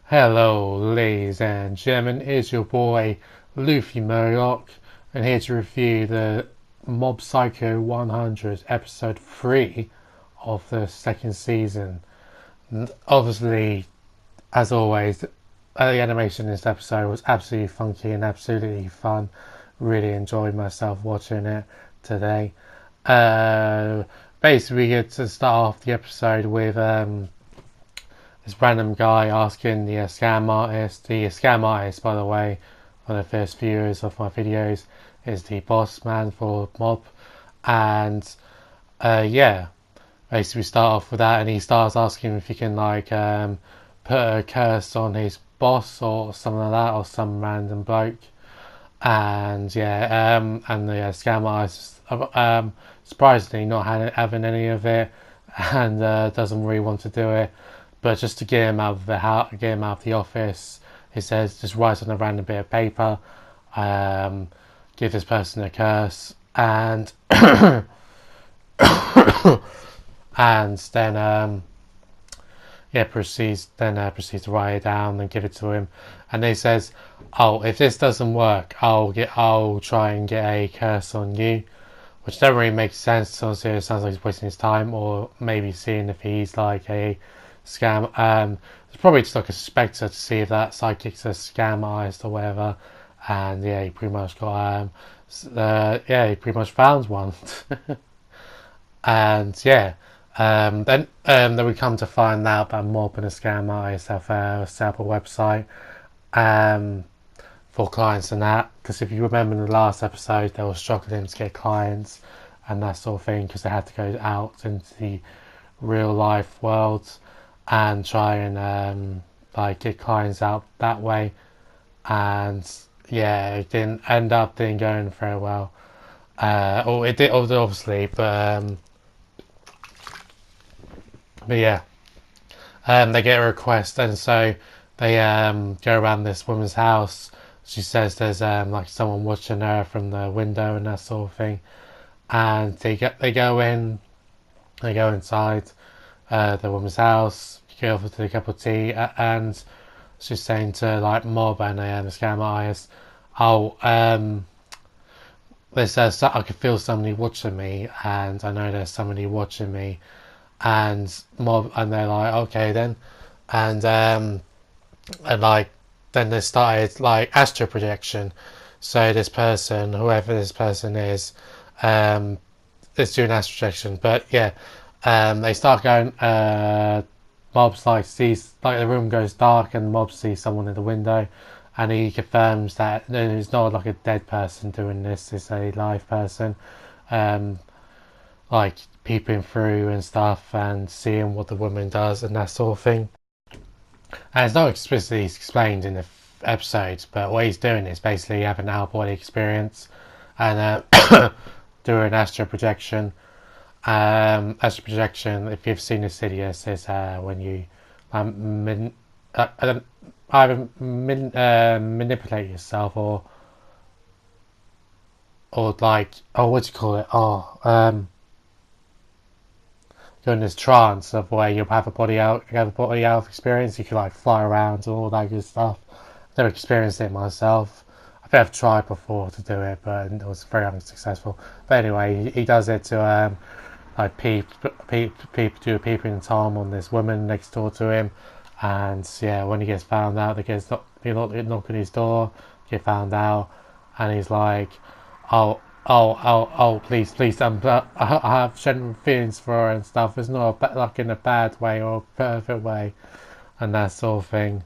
Hello, ladies and gentlemen, it's your boy Luffy Murdoch, and here to review the Mob Psycho 100 episode 3 of the second season. And obviously, as always, the animation in this episode was absolutely funky and absolutely fun. Really enjoyed myself watching it today. Uh, Basically, we get to start off the episode with this random guy asking the scam artist. The scam artist, by the way, one of the first viewers of my videos, is the boss man for Mob. And yeah, basically we start off with that, and he starts asking if he can put a curse on his boss or something like that, or some random bloke. And yeah, and the scam artist, surprisingly not having any of it, and doesn't really want to do it. But just to get him out of the house, get him out of the office, he says just write on a random bit of paper, give this person a curse, and and then yeah, proceeds to write it down and give it to him. And he says, "Oh, if this doesn't work, I'll try and get a curse on you," which doesn't really make sense. So it sounds like he's wasting his time, or maybe seeing if he's like a scam. It's probably just like a suspector to see if that psychic's a scam artist or whatever. And yeah, he pretty much got he pretty much found one. And yeah, then we come to find out that Mob and a scam artist have set up a website for clients and that. Because if you remember in the last episode, they were struggling to get clients and that sort of thing because they had to go out into the real life world and try and get clients out that way. And yeah, it didn't go very well. Or it did obviously, but yeah, they get a request, and so they go around this woman's house. She says there's like someone watching her from the window and that sort of thing, and they go inside the woman's house, go over to a cup of tea, and she's saying to like Mob and the scam artist, "Oh, they says I can feel somebody watching me, and I know there's somebody watching me." And Mob, and they're like, "Okay then," and and like then they started like astral projection. So this person, whoever this person is doing astral projection. But yeah, they start going. Mob's like sees like the room goes dark, and Mob sees someone in the window, and he confirms that it's not like a dead person doing this; it's a live person. Um, like peeping through and stuff and seeing what the woman does and that sort of thing. And it's not explicitly explained in the episode, but what he's doing is basically having an out body experience and doing astral projection. Astral projection, if you've seen Insidious, is when you either manipulate yourself or like, oh, what do you call it? You're in this trance of where you have a body out experience. You can like fly around and all that good stuff. I've never experienced it myself. I think I've tried before to do it, but it was very unsuccessful. But anyway, he does it to like do a peeping Tom on this woman next door to him, and yeah, when he gets found out, they knock on his door, get found out, and he's like, "Oh, please, I have genuine feelings for her and stuff. It's not like in a bad way or a perfect way, and that sort of thing."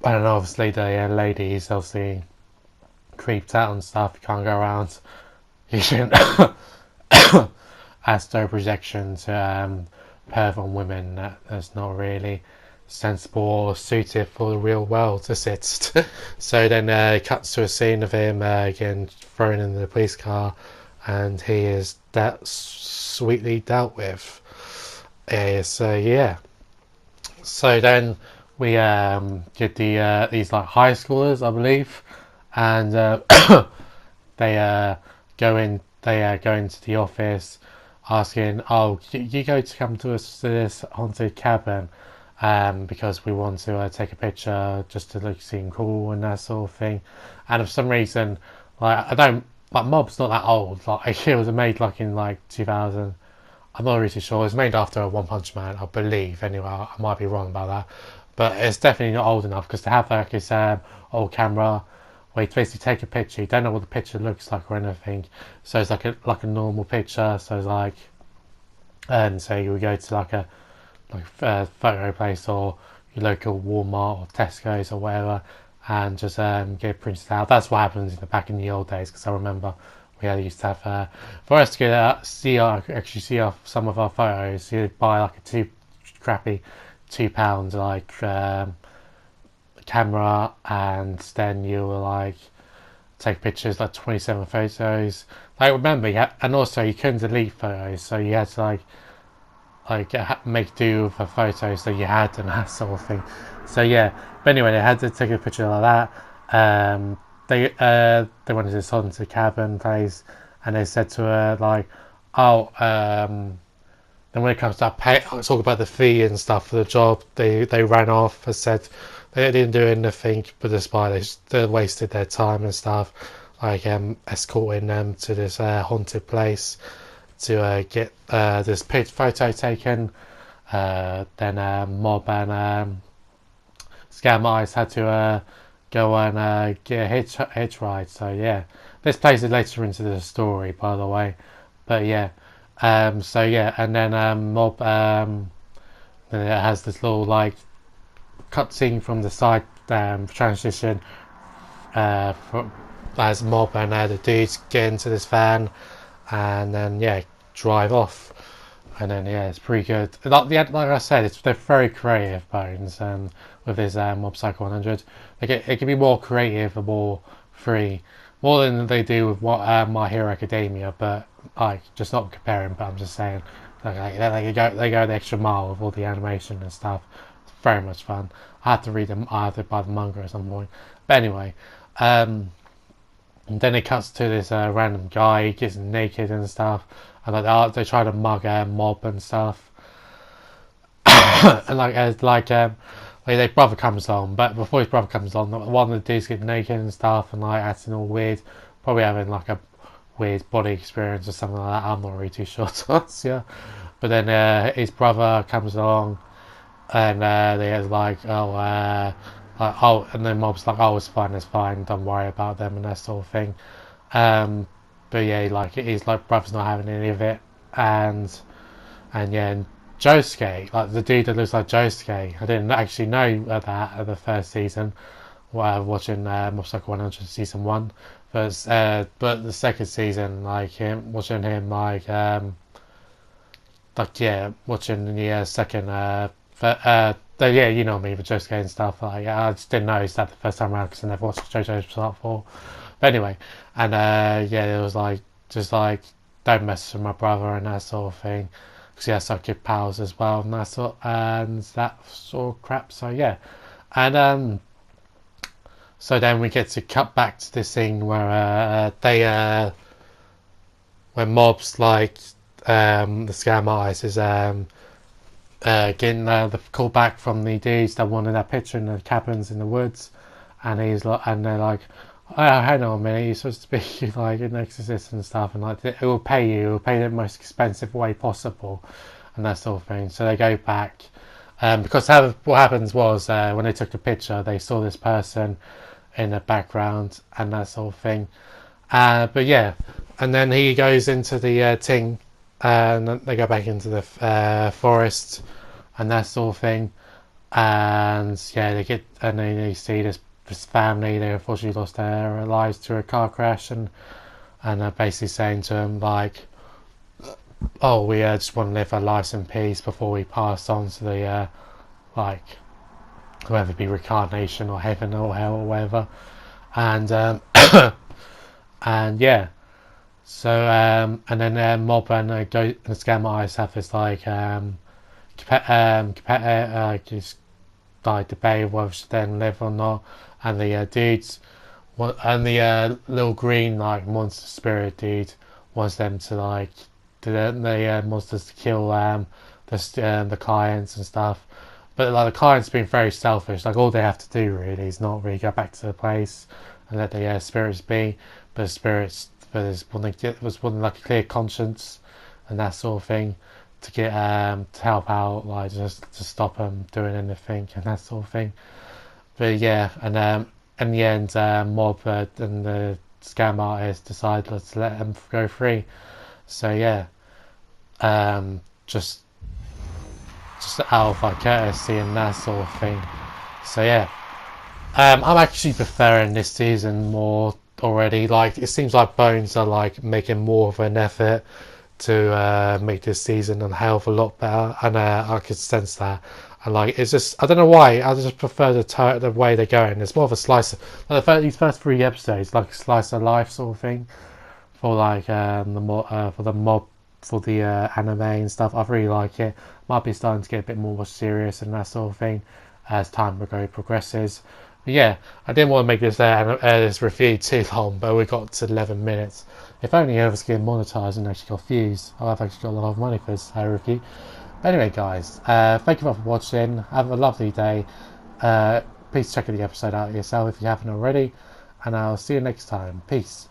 And obviously the ladies obviously creeped out and stuff. You can't go around using astro projection to perv on women. That's not really sensible or suited for the real world, is it? So then it cuts to a scene of him again thrown in the police car, and he is that sweetly dealt with. So yeah. So then we get these like high schoolers, I believe, and they go in. They go into the office, asking, "Oh, you go to come to us to this haunted cabin," because we want to take a picture just to look seem cool and that sort of thing. And for some reason, like I don't like Mob's not that old. Like it was made like in like 2000. I'm not really sure. It was made after One Punch Man, I believe. Anyway, I might be wrong about that, but it's definitely not old enough because to have like this old camera where you basically take a picture. You don't know what the picture looks like or anything, so it's like a normal picture. So it's like, and so you would go to like a photo place or your local Walmart or Tesco's or whatever, and just get it printed out. That's what happens back in the old days, because I remember we used to have for us to get actually see some of our photos. You'd buy like a crappy £2 camera, and then you were like take pictures like 27 photos. Like remember, and also you couldn't delete photos, so you had to make do with the photos that you had and that sort of thing. So yeah, but anyway, they had to take a picture like that. They wanted us onto the cabin place, and they said to her like, oh, then when it comes to talk about the fee and stuff for the job, they ran off and said they didn't do anything, but despite they wasted their time and stuff, like escorting them to this haunted place to get this photo taken. Then Mob and Scam Eyes had to go and get a hitch ride. So yeah, this plays it later into the story, by the way. But yeah, so yeah, and then Mob then it has this little like cutscene from the side transition as Mob and the dudes get into this van, and then yeah, drive off. And then yeah, it's pretty good. Like I said, they're very creative, Bones, with this Mob Psycho 100. It can be more creative and more free, more than they do with what My Hero Academia. But like, just not comparing. But I'm just saying, they go the extra mile with all the animation and stuff. It's very much fun. I have to read them. I have to buy the manga at some point. But anyway, and then it cuts to this random guy. He gets naked and stuff, and they try to mug Mob and stuff. And their brother comes on, but before his brother comes on, one of the dudes gets naked and stuff, and like acting all weird, probably having like a weird body experience or something like that. I'm not really too sure to answer. But then his brother comes along, and they're like, and then Mob's like, oh, it's fine, don't worry about them and that sort of thing. But yeah, like it is like brother's not having any of it, and yeah, and Josuke, like the dude that looks like Josuke, I didn't actually know that at the first season while watching Mob Psycho 100 season 1, but the second season, like watching him watching the second yeah, you know me, with Josuke and stuff. Like I just didn't notice that the first time around because I never watched JoJo's Part 4. But anyway, and yeah, it was like just like don't mess with my brother and that sort of thing, because he has such good powers as well and that sort of crap. So yeah, and so then we get to cut back to this scene where when Mob's like the Scam Eyes is getting the call back from the dudes that wanted that picture in the cabins in the woods, and they're like, oh, hang on a minute, you're supposed to be like an exorcist and stuff, and like it will pay the most expensive way possible and that sort of thing. So they go back, because what happens was when they took the picture, they saw this person in the background and that sort of thing. But yeah, and then he goes into the thing, and they go back into the forest and that sort of thing, and yeah, then they see this family. They unfortunately lost their lives to a car crash, and they're basically saying to him like, oh, we just want to live our lives in peace before we pass on to the like whether it be reincarnation or heaven or hell or whatever. And and yeah, so and then Mob and Scam Eyes have this like just like debate whether to then live or not, and the dudes and the little green like monster spirit dude wants them to the monsters to kill the clients and stuff. But like the client's been very selfish. Like all they have to do really is not really go back to the place and let the spirits be. But the spirits, but was wanting like a clear conscience and that sort of thing to get to help out, like just to stop them doing anything and that sort of thing. But yeah, and in the end, Mob and the scam artist decided to let them go free. So yeah, um, just out of like courtesy and that sort of thing. So yeah, I'm actually preferring this season more already. Like it seems like Bones are like making more of an effort to make this season a hell of a lot better, and I could sense that. And like it's just I don't know why I just prefer the way they're going. It's more of a slice of like these first 3 episodes, like a slice of life sort of thing for like for the mob for the anime and stuff. I really like it. Might be starting to get a bit more serious and that sort of thing as time progresses. But yeah, I didn't want to make this review too long, but we got to 11 minutes. If only I was getting monetized and actually got views, I've actually got a lot of money for this review. But anyway, guys, thank you for watching. Have a lovely day. Please check the episode out yourself if you haven't already, and I'll see you next time. Peace.